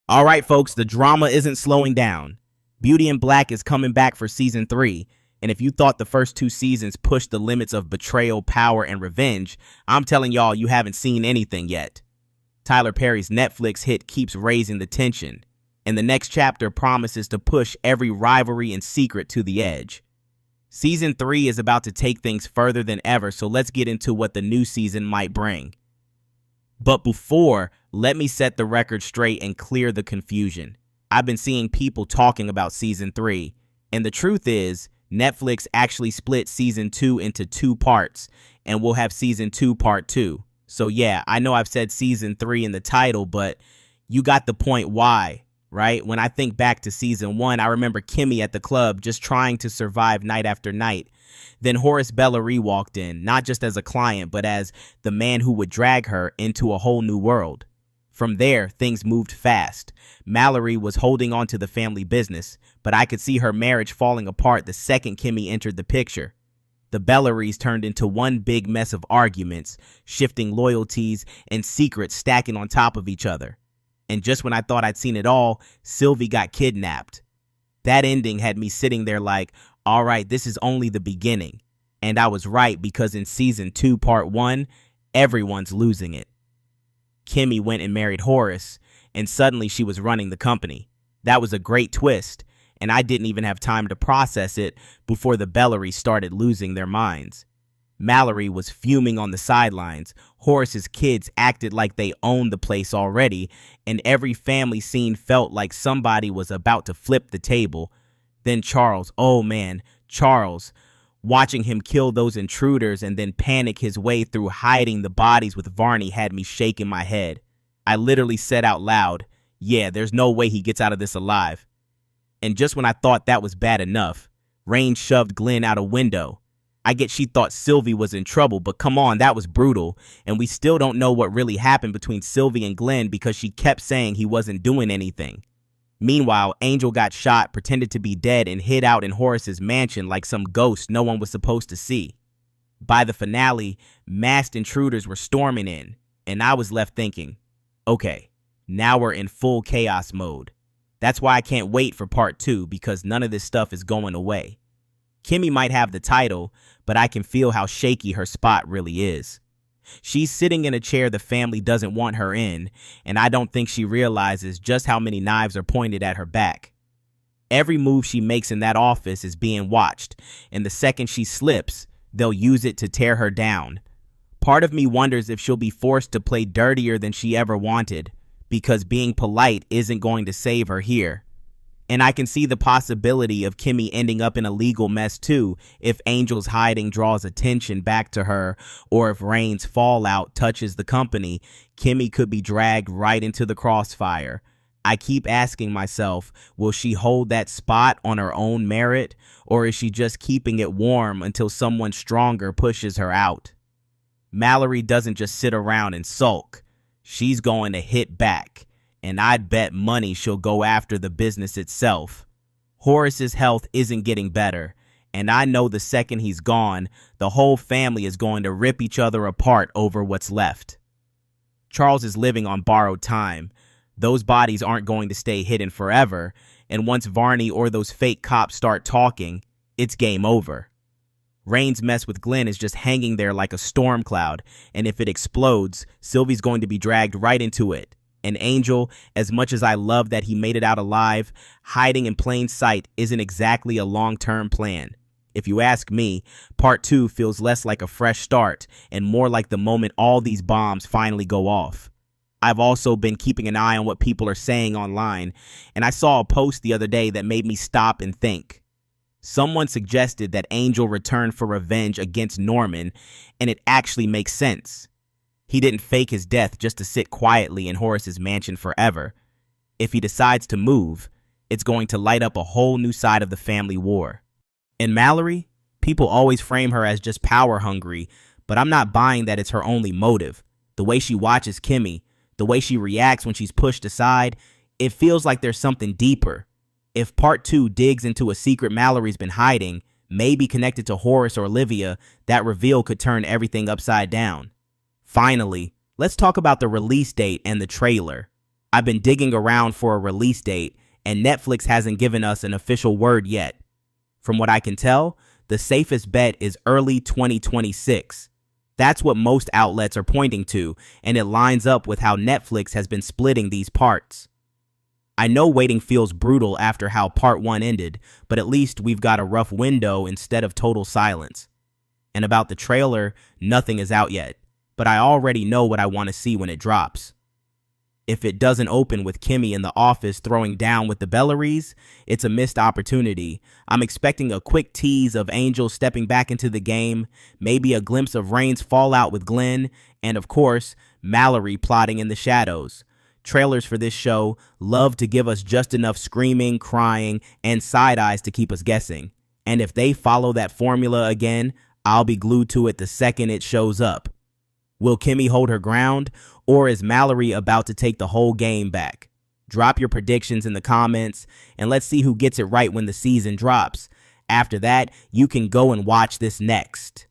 All right, folks, the drama isn't slowing down. Beauty in Black is coming back for season 3, and if you thought the first 2 seasons pushed the limits of betrayal, power, and revenge, I'm telling y'all you haven't seen anything yet. Tyler Perry's Netflix hit keeps raising the tension, and the next chapter promises to push every rivalry and secret to the edge. Season 3 is about to take things further than ever, so let's get into what the new season might bring. But before, let me set the record straight and clear the confusion. I've been seeing people talking about season 3, and the truth is, Netflix actually split season 2 into 2 parts, and we'll have season 2 part 2. So yeah, I know I've said season 3 in the title, but you got the point why, right? When I think back to season 1, I remember Kimmy at the club just trying to survive night after night. Then Horace Bellary walked in, not just as a client, but as the man who would drag her into a whole new world. From there, things moved fast. Mallory was holding on to the family business, but I could see her marriage falling apart the second Kimmy entered the picture. The Bellarys turned into one big mess of arguments, shifting loyalties and secrets stacking on top of each other. And just when I thought I'd seen it all, Sylvie got kidnapped. That ending had me sitting there like, all right, this is only the beginning. And I was right, because in season 2, part 1, everyone's losing it. Kimmy went and married Horace, and suddenly she was running the company. That was a great twist, and I didn't even have time to process it before the Bellarys started losing their minds. Mallory was fuming on the sidelines. Horace's kids acted like they owned the place already, and every family scene felt like somebody was about to flip the table. Then Charles, oh man, Charles, watching him kill those intruders and then panic his way through hiding the bodies with Varney had me shaking my head. I literally said out loud, yeah, there's no way he gets out of this alive. And just when I thought that was bad enough, Rain shoved Glenn out a window. I get she thought Sylvie was in trouble, but come on, that was brutal. And we still don't know what really happened between Sylvie and Glenn because she kept saying he wasn't doing anything. Meanwhile, Angel got shot, pretended to be dead, and hid out in Horace's mansion like some ghost no one was supposed to see. By the finale, masked intruders were storming in, and I was left thinking, okay, now we're in full chaos mode. That's why I can't wait for part 2, because none of this stuff is going away. Kimmy might have the title, but I can feel how shaky her spot really is. She's sitting in a chair the family doesn't want her in, and I don't think she realizes just how many knives are pointed at her back. Every move she makes in that office is being watched, and the second she slips, they'll use it to tear her down. Part of me wonders if she'll be forced to play dirtier than she ever wanted, because being polite isn't going to save her here. And I can see the possibility of Kimmy ending up in a legal mess too if Angel's hiding draws attention back to her, or if Rain's fallout touches the company. Kimmy could be dragged right into the crossfire. I keep asking myself, will she hold that spot on her own merit, or is she just keeping it warm until someone stronger pushes her out? Mallory doesn't just sit around and sulk. She's going to hit back. And I'd bet money she'll go after the business itself. Horace's health isn't getting better, and I know the second he's gone, the whole family is going to rip each other apart over what's left. Charles is living on borrowed time. Those bodies aren't going to stay hidden forever, and once Varney or those fake cops start talking, it's game over. Rain's mess with Glenn is just hanging there like a storm cloud, and if it explodes, Sylvie's going to be dragged right into it. And Angel, as much as I love that he made it out alive, hiding in plain sight isn't exactly a long-term plan. If you ask me, part 2 feels less like a fresh start and more like the moment all these bombs finally go off. I've also been keeping an eye on what people are saying online, and I saw a post the other day that made me stop and think. Someone suggested that Angel returned for revenge against Norman, and it actually makes sense. He didn't fake his death just to sit quietly in Horace's mansion forever. If he decides to move, it's going to light up a whole new side of the family war. And Mallory, people always frame her as just power hungry, but I'm not buying that it's her only motive. The way she watches Kimmy, the way she reacts when she's pushed aside, it feels like there's something deeper. If part 2 digs into a secret Mallory's been hiding, maybe connected to Horace or Olivia, that reveal could turn everything upside down. Finally, let's talk about the release date and the trailer. I've been digging around for a release date, and Netflix hasn't given us an official word yet. From what I can tell, the safest bet is early 2026. That's what most outlets are pointing to, and it lines up with how Netflix has been splitting these parts. I know waiting feels brutal after how part 1 ended, but at least we've got a rough window instead of total silence. And about the trailer, nothing is out yet, but I already know what I want to see when it drops. If it doesn't open with Kimmy in the office throwing down with the Bellarys, it's a missed opportunity. I'm expecting a quick tease of Angel stepping back into the game, maybe a glimpse of Rain's fallout with Glenn, and of course, Mallory plotting in the shadows. Trailers for this show love to give us just enough screaming, crying, and side eyes to keep us guessing. And if they follow that formula again, I'll be glued to it the second it shows up. Will Kimmy hold her ground, or is Mallory about to take the whole game back? Drop your predictions in the comments, and let's see who gets it right when the season drops. After that, you can go and watch this next.